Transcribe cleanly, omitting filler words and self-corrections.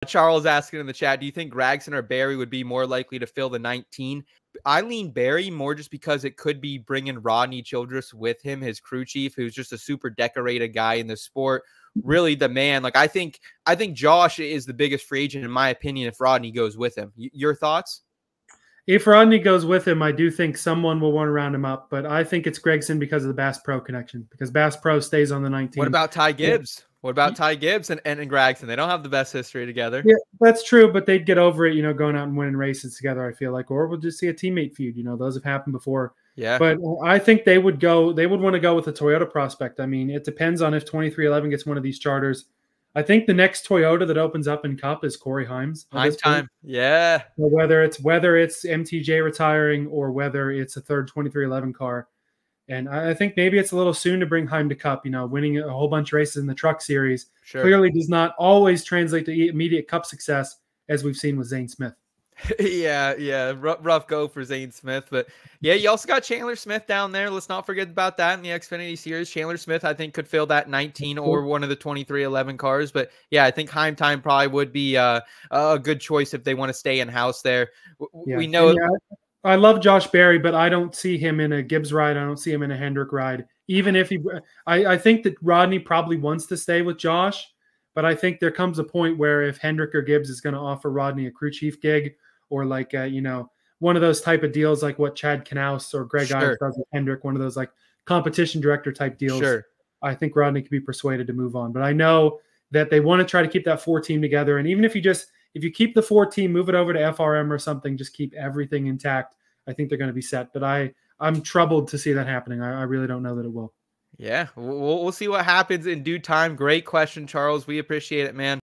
Charles asking in the chat, do you think Gragson or Barry would be more likely to fill the 19? I lean Barry more just because it could be bringing Rodney Childress with him, his crew chief, who's just a super decorated guy in the sport. Really the man. Like, I think Josh is the biggest free agent, in my opinion, if Rodney goes with him. Your thoughts? If Rodney goes with him, I do think someone will want to round him up, but I think it's Gragson because of the Bass Pro connection, because Bass Pro stays on the 19. What about Ty Gibbs? Yeah. What about Ty Gibbs and Gragson? They don't have the best history together. Yeah, that's true, but they'd get over it, going out and winning races together, I feel like. Or we'll just see a teammate feud. Those have happened before. Yeah. But I think they would want to go with a Toyota prospect. I mean, it depends on if 2311 gets one of these charters. I think the next Toyota that opens up in Cup is Corey Himes. Heim time. Yeah. So whether it's MTJ retiring or whether it's a third 2311 car. And I think maybe it's a little soon to bring Heim to Cup. Winning a whole bunch of races in the Truck Series clearly does not always translate to immediate Cup success, as we've seen with Zane Smith. Yeah. Rough go for Zane Smith. But, yeah, you also got Chandler Smith down there. Let's not forget about that in the Xfinity Series. Chandler Smith, I think, could fill that 19 or one of the 2311 cars. But, yeah, I think Heim time probably would be a good choice if they want to stay in-house there. We know – I love Josh Berry, but I don't see him in a Gibbs ride. I don't see him in a Hendrick ride. Even if I think that Rodney probably wants to stay with Josh, but I think there comes a point where if Hendrick or Gibbs is going to offer Rodney a crew chief gig, or like one of those type of deals like what Chad Knaus or Greg Ives does with Hendrick, one of those like competition director type deals. I think Rodney could be persuaded to move on. But I know that they want to try to keep that 4 team together, and even if you keep the 4 team, move it over to FRM or something, just keep everything intact, I think they're going to be set. But I'm troubled to see that happening. I really don't know that it will. Yeah, we'll see what happens in due time. Great question, Charles. We appreciate it, man.